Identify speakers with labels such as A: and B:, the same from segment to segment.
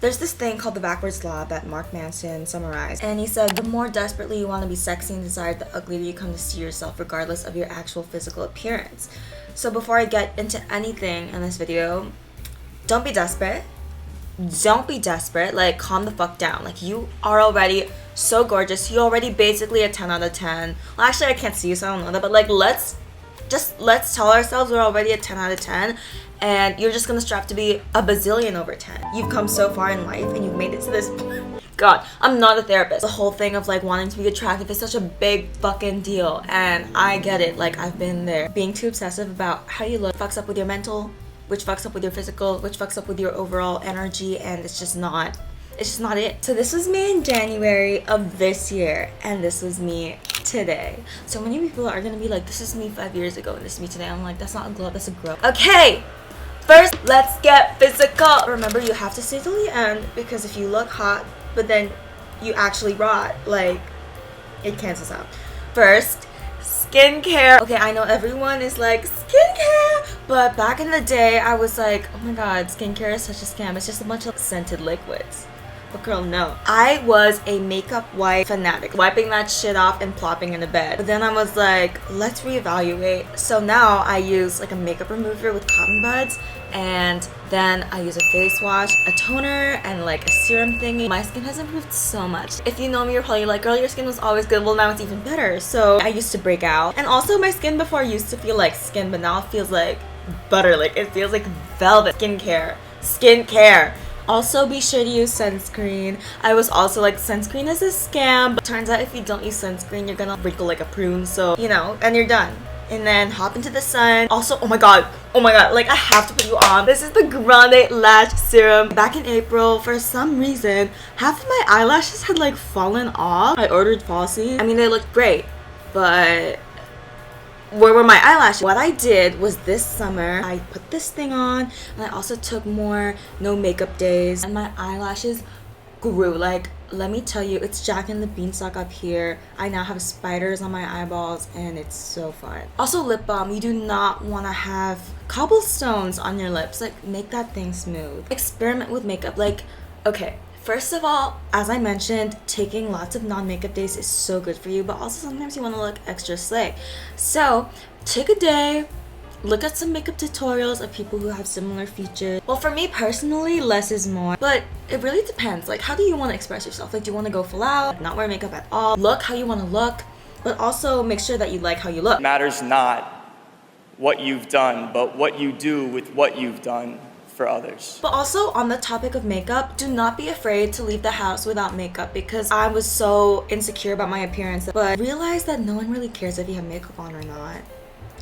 A: There's this thing called the backwards law that Mark Manson summarized, and he said the more desperately you want to be sexy and desired, the uglier you come to see yourself regardless of your actual physical appearance. So before I get into anything in this video, don't be desperate. Don't be desperate. Like, calm the fuck down. Like, you are already so gorgeous. You're already basically a 10 out of 10. Well, actually, I can't see you, so I don't know that, but like, let's tell ourselves we're already a 10 out of 10, and you're just gonna strive to be a bazillion over 10. You've come so far in life and you've made it to this point. God, I'm not a therapist. The whole thing of like wanting to be attractive is such a big fucking deal, and I get it. Like, I've been there. Being too obsessive about how you look fucks up with your mental, which fucks up with your physical, which fucks up with your overall energy, and it's just not it. So this was me in January of this year, and this was me today. So many people are gonna be like, this is me 5 years ago and this is me today. I'm like, that's not a glow up, that's a grow. Okay, first let's get physical. Remember, you have to stay till the end, because if you look hot but then you actually rot, like, it cancels out. First, skincare. Okay, I know everyone is like, skincare, but back in the day I was like, oh my god, skincare is such a scam. It's just a bunch of scented liquids. But girl, no. I was a makeup wipe fanatic, wiping that shit off and plopping in the bed. But then I was like, let's reevaluate. So now I use like a makeup remover with cotton buds, and then I use a face wash, a toner, and like a serum thingy. My skin has improved so much. If you know me, you're probably like, girl, your skin was always good. Well, now it's even better. So I used to break out. And also my skin before used to feel like skin, but now it feels like butter. Like, it feels like velvet. Skincare. Also, be sure to use sunscreen. I was also like, sunscreen is a scam, but turns out if you don't use sunscreen, you're gonna wrinkle like a prune. So, you know, and you're done. And then hop into the sun. Also, oh my god, like, I have to put you on. This is the Grande Lash Serum. Back in April, for some reason, half of my eyelashes had like fallen off. I ordered falsies. I mean, they looked great, but where were my eyelashes? What I did was this summer, I put this thing on, and I also took more no makeup days, and my eyelashes grew. Like, let me tell you, it's Jack and the Beanstalk up here. I now have spiders on my eyeballs, and it's so fun. Also, lip balm. You do not want to have cobblestones on your lips. Like, make that thing smooth. Experiment with makeup. Like, okay, first of all, as I mentioned, taking lots of non-makeup days is so good for you, but also sometimes you want to look extra slick. So take a day, look at some makeup tutorials of people who have similar features. Well, for me personally, less is more, but it really depends. Like, how do you want to express yourself? Like, do you want to go full out, not wear makeup at all, look how you want to look, but also make sure that you like how you look.
B: It matters not what you've done, but what you do with what you've done for others.
A: But also, on the topic of makeup, do not be afraid to leave the house without makeup, because I was so insecure about my appearance, but realize that no one really cares if you have makeup on or not.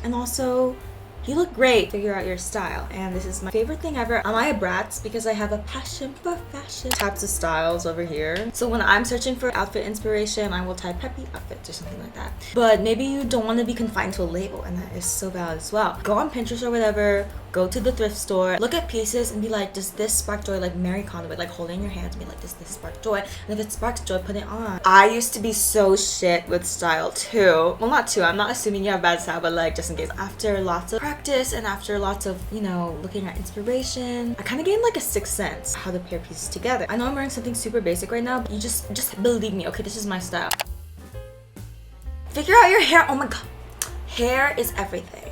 A: And also, you look great. Figure out your style, and this is my favorite thing ever. Am I a brat? Because I have a passion for fashion. Types of styles over here. So when I'm searching for outfit inspiration, I will type peppy outfits or something like that. But maybe you don't want to be confined to a label, and that is so valid as well. Go on Pinterest or whatever, go to the thrift store, look at pieces and be like, does this spark joy? Like Mary Conway, like holding your hands and be like, does this spark joy? And if it sparks joy, put it on. I used to be so shit with style too. Well, not too, I'm not assuming you have bad style, but like, just in case. After lots of practice and after lots of, you know, looking at inspiration, I kind of gained like a sixth sense how to pair pieces together. I know I'm wearing something super basic right now, but you just believe me, okay? This is my style. Figure out your hair. Oh my god, hair is everything.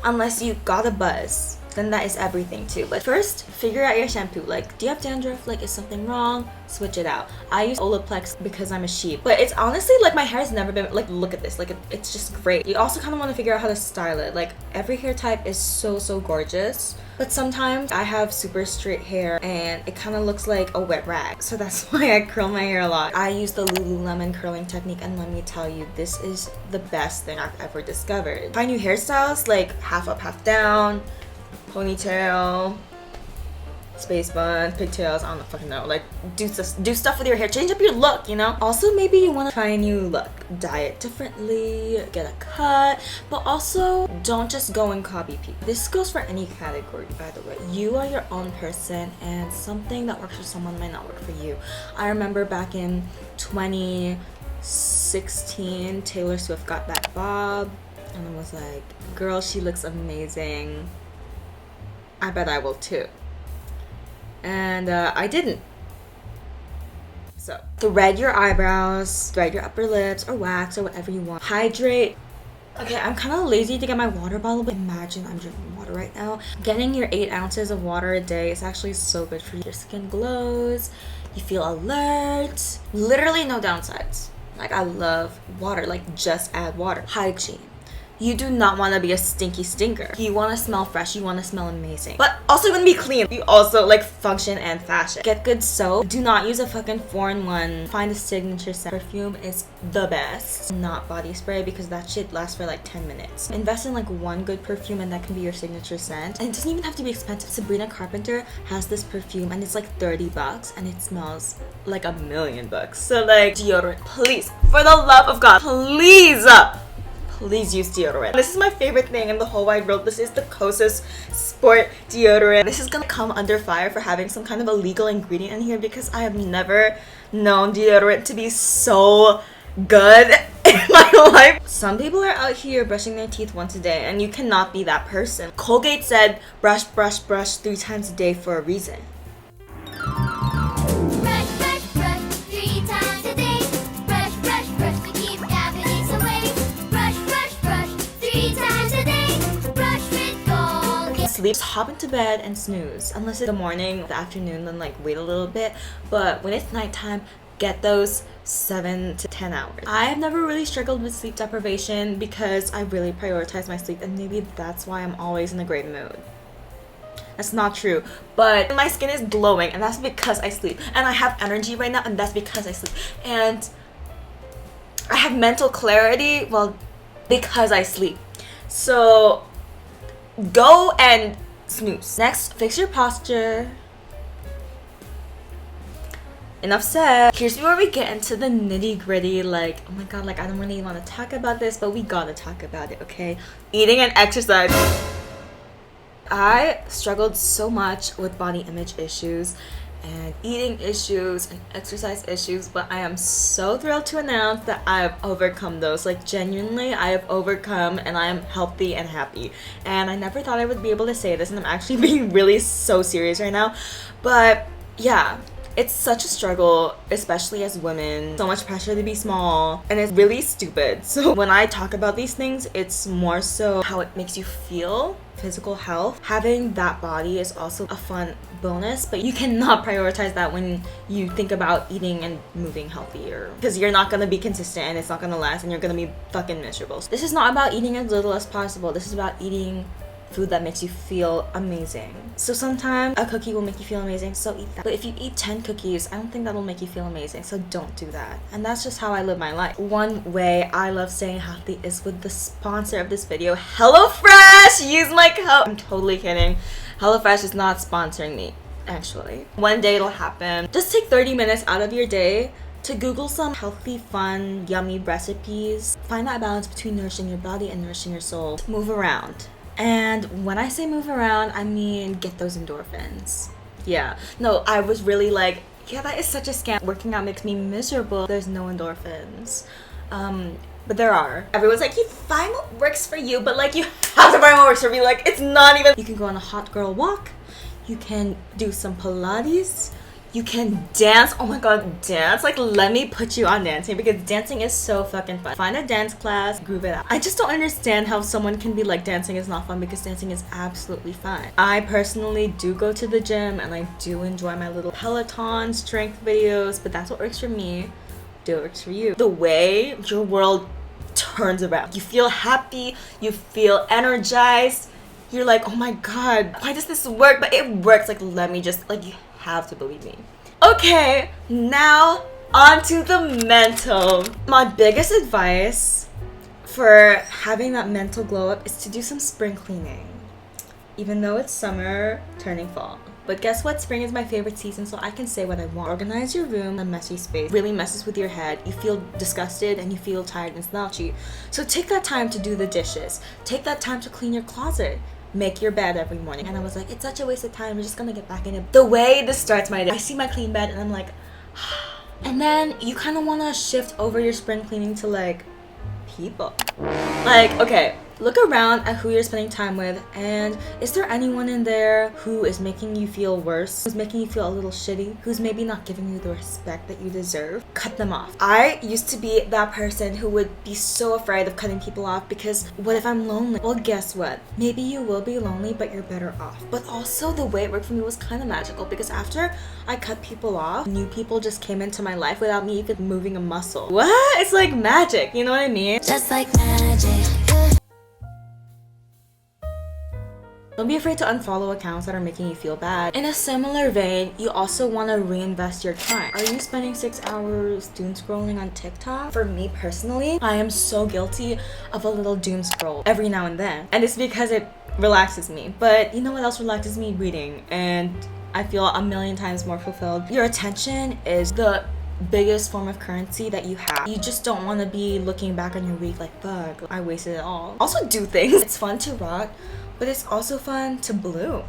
A: Unless you got a buzz, then that is everything too. But first, figure out your shampoo. Like, do you have dandruff? Like, is something wrong? Switch it out. I use Olaplex because I'm a sheep, but it's honestly like my hair has never been like, look at this, like it's just great. You also kind of want to figure out how to style it. Like, every hair type is so gorgeous, but sometimes I have super straight hair and it kind of looks like a wet rag, so that's why I curl my hair a lot. I use the Lululemon curling technique, and let me tell you, this is the best thing I've ever discovered. Find new hairstyles, like half up, half down, ponytail, space buns, pigtails, I don't fucking know. Like, do stuff with your hair, change up your look, you know? Also, maybe you want to try a new look, dye it differently, get a cut, but also don't just go and copy people. This goes for any category, by the way. You are your own person, and something that works for someone might not work for you. I remember back in 2016, Taylor Swift got that bob, and I was like, girl, she looks amazing. I bet I will too. And I didn't. So thread your eyebrows, thread your upper lips, or wax, or whatever you want. Hydrate. Okay, I'm kind of lazy to get my water bottle, but imagine I'm drinking water right now. Getting your 8 ounces of water a day is actually so good for you. Your skin glows, you feel alert, literally no downsides. Like, I love water, like, just add water. Hygiene. You do not want to be a stinky stinker. You want to smell fresh, you want to smell amazing. But also you want to be clean. You also like function and fashion. Get good soap. Do not use a fucking foreign one. Find a signature scent. Perfume is the best. Not body spray, because that shit lasts for like 10 minutes. Invest in like one good perfume and that can be your signature scent. And it doesn't even have to be expensive. Sabrina Carpenter has this perfume and it's like $30 and it smells like $1,000,000. So like, deodorant, please, for the love of God, please use deodorant. This is my favorite thing in the whole wide world. This is the Kosas Sport deodorant. This is gonna come under fire for having some kind of illegal ingredient in here, because I have never known deodorant to be so good in my life. Some people are out here brushing their teeth once a day, and you cannot be that person. Colgate said brush, brush, brush 3 times a day for a reason. Sleep, hop into bed and snooze. Unless it's the morning, the afternoon, then like wait a little bit. But when it's nighttime, get those 7 to 10 hours. I've never really struggled with sleep deprivation because I really prioritize my sleep, and maybe that's why I'm always in a great mood. That's not true, but my skin is glowing, and that's because I sleep. And I have energy right now, and that's because I sleep. And I have mental clarity, well, because I sleep. So go and snooze. Next, fix your posture. Enough said. Here's where we get into the nitty-gritty. Like, oh my god, like I don't really want to talk about this, but we gotta talk about it, okay? Eating and exercise. I struggled so much with body image issues and eating issues and exercise issues, but I am so thrilled to announce that I have overcome those. Like, genuinely, I have overcome, and I am healthy and happy. And I never thought I would be able to say this, and I'm actually being really so serious right now. But yeah, it's such a struggle, especially as women. So much pressure to be small, and it's really stupid. So when I talk about these things, it's more so how it makes you feel, physical health. Having that body is also a fun bonus, but you cannot prioritize that when you think about eating and moving healthier, because you're not gonna be consistent and it's not gonna last, and you're gonna be fucking miserable. This is not about eating as little as possible. This is about eating food that makes you feel amazing. So sometimes a cookie will make you feel amazing, so eat that. But if you eat 10 cookies, I don't think that'll make you feel amazing, so don't do that. And that's just how I live my life. One way I love staying healthy is with the sponsor of this video, HelloFresh. Use my code. I'm totally kidding. HelloFresh is not sponsoring me, actually. One day it'll happen. Just take 30 minutes out of your day to Google some healthy, fun, yummy recipes. Find that balance between nourishing your body and nourishing your soul. Move around. And when I say move around, I mean get those endorphins. Yeah. No, I was really like, yeah, that is such a scam. Working out makes me miserable. There's no endorphins. But there are. Everyone's like, you find what works for you, but like you have to find what works for me. Like, it's not even. You can go on a hot girl walk. You can do some Pilates. You can dance. Oh my god, dance. Like, let me put you on dancing, because dancing is so fucking fun. Find a dance class, groove it out. I just don't understand how someone can be like, dancing is not fun, because dancing is absolutely fun. I personally do go to the gym, and I do enjoy my little Peloton strength videos, but that's what works for me. Do what works for you. The way your world turns around. You feel happy, you feel energized. You're like, oh my god, why does this work? But it works. Like, let me just, like, you have to believe me. Okay, now on to the mental. My biggest advice for having that mental glow up is to do some spring cleaning. Even though it's summer turning fall. But guess what? Spring is my favorite season, so I can say what I want. Organize your room. A messy space really messes with your head. You feel disgusted and you feel tired and slouchy. So take that time to do the dishes. Take that time to clean your closet. Make your bed every morning. And I was like, it's such a waste of time. We're just gonna get back in it. The way this starts my day, I see my clean bed and I'm like, and then you kind of want to shift over your spring cleaning to like people. Like, okay, look around at who you're spending time with, and is there anyone in there who is making you feel worse, who's making you feel a little shitty, who's maybe not giving you the respect that you deserve? Cut them off. I used to be that person who would be so afraid of cutting people off because what if I'm lonely? Well, guess what? Maybe you will be lonely, but you're better off. But also the way it worked for me was kind of magical because after I cut people off, new people just came into my life without me even moving a muscle. What? It's like magic, you know what I mean?
C: Just like magic.
A: Don't be afraid to unfollow accounts that are making you feel bad. In a similar vein, you also want to reinvest your time. Are you spending 6 hours doom scrolling on TikTok? For me personally, I am so guilty of a little doom scroll every now and then. And it's because it relaxes me. But you know what else relaxes me? Reading. And I feel a million times more fulfilled. Your attention is the biggest form of currency that you have. You just don't want to be looking back on your week like, fuck, I wasted it all. Also do things. It's fun to rot, but it's also fun to bloom.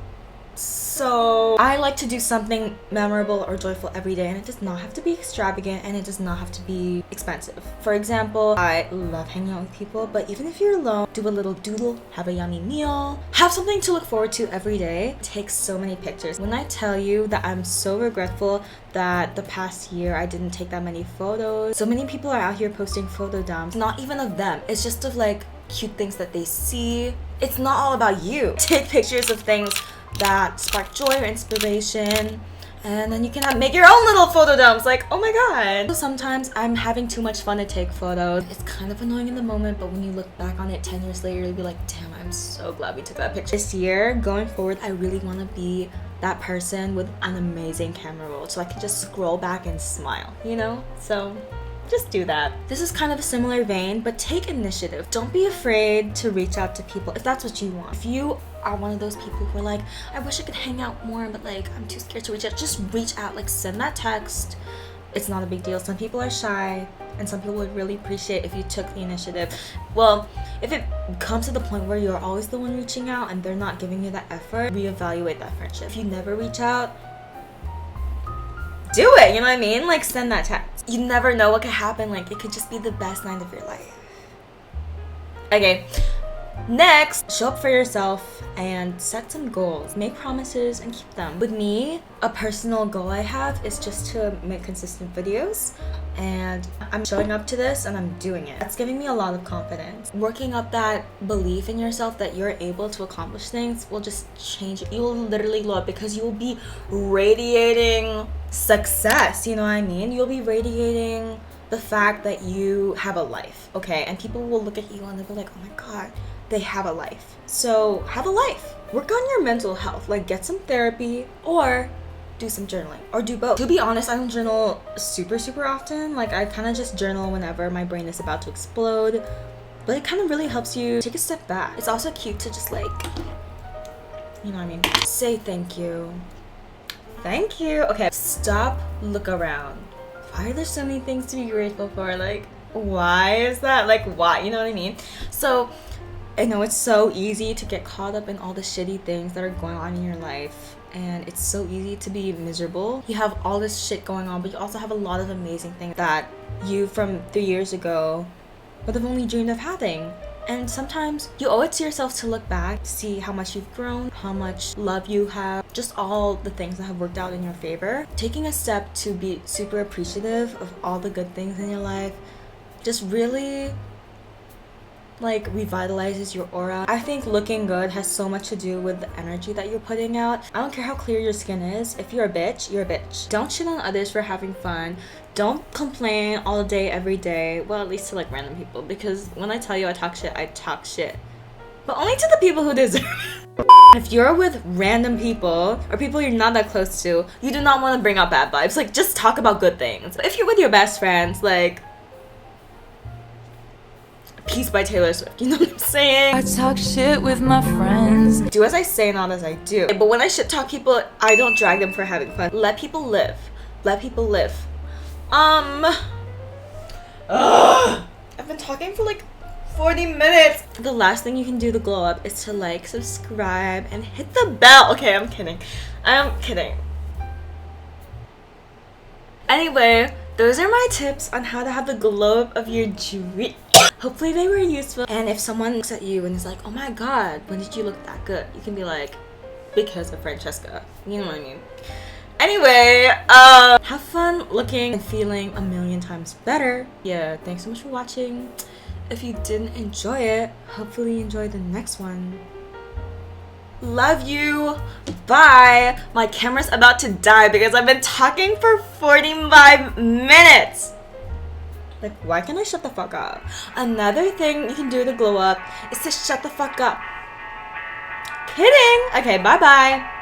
A: So I like to do something memorable or joyful every day, and it does not have to be extravagant and it does not have to be expensive. For example, I love hanging out with people, but even if you're alone, do a little doodle, have a yummy meal, have something to look forward to every day. Take so many pictures. When I tell you that I'm so regretful that the past year I didn't take that many photos. So many people are out here posting photo dumps, not even of them. It's just of like cute things that they see. It's not all about you. Take pictures of things that spark joy or inspiration, and then you can make your own little photo dumps. Like, oh my god. So sometimes I'm having too much fun to take photos. It's kind of annoying in the moment, but when you look back on it 10 years later, you'll be like, damn, I'm so glad we took that picture. This year, going forward, I really want to be that person with an amazing camera roll so I can just scroll back and smile, you know? So just do that. This is kind of a similar vein, but take initiative. Don't be afraid to reach out to people if that's what you want. If you are one of those people who are like, I wish I could hang out more, but like I'm too scared to reach out, just reach out. Like, send that text. It's not a big deal. Some people are shy, and some people would really appreciate if you took the initiative. Well, if it comes to the point where you're always the one reaching out and they're not giving you that effort, reevaluate that friendship. If you never reach out, do it, you know what I mean? Like, send that text. You never know what could happen. Like, it could just be the best night of your life. Okay, next, show up for yourself and set some goals. Make promises and keep them. With me, a personal goal I have is just to make consistent videos, and I'm showing up to this and I'm doing it. That's giving me a lot of confidence. Working up that belief in yourself that you're able to accomplish things will just change it. You will literally glow up because you will be radiating success, you know what I mean? You'll be radiating the fact that you have a life, okay? And people will look at you and they'll be like, oh my god, they have a life. So have a life. Work on your mental health. Like, get some therapy or do some journaling, or do both. To be honest, I don't journal super often. Like, I kind of just journal whenever my brain is about to explode, but it kind of really helps you take a step back. It's also cute to just, like, you know what I mean, say thank you. Thank you. Okay, stop, look around. Why are there so many things to be grateful for? Like, why is that? Like, why? You know what I mean? So I know it's so easy to get caught up in all the shitty things that are going on in your life, and it's so easy to be miserable. You have all this shit going on, but you also have a lot of amazing things that you from 3 years ago would have only dreamed of having. And sometimes you owe it to yourself to look back, see how much you've grown, how much love you have, just all the things that have worked out in your favor. Taking a step to be super appreciative of all the good things in your life just really, like, revitalizes your aura. I think looking good has so much to do with the energy that you're putting out. I don't care how clear your skin is. If you're a bitch, you're a bitch. Don't shit on others for having fun. Don't complain all day, every day. Well, at least to, like, random people, because when I tell you I talk shit. But only to the people who deserve it. If you're with random people or people you're not that close to, you do not want to bring out bad vibes. Like, just talk about good things. If you're with your best friends, like, Peace by Taylor Swift, you know what I'm saying?
C: I talk shit with my friends.
A: Do as I say, not as I do. But when I shit talk people, I don't drag them for having fun. Let people live. Let people live. I've been talking for like 40 minutes. The last thing you can do to glow up is to like, subscribe, and hit the bell. Okay, I'm kidding. I'm kidding. Anyway, those are my tips on how to have the glow up of your dream. Hopefully they were useful. And if someone looks at you and is like, oh my god, when did you look that good? You can be like, because of Francesca. You know what I mean? Anyway, have fun looking and feeling a million times better. Yeah, thanks so much for watching. If you didn't enjoy it, hopefully you enjoy the next one. Love you. Bye. My camera's about to die because I've been talking for 45 minutes. Like, why can't I shut the fuck up? Another thing you can do to glow up is to shut the fuck up. Kidding. Okay, bye-bye.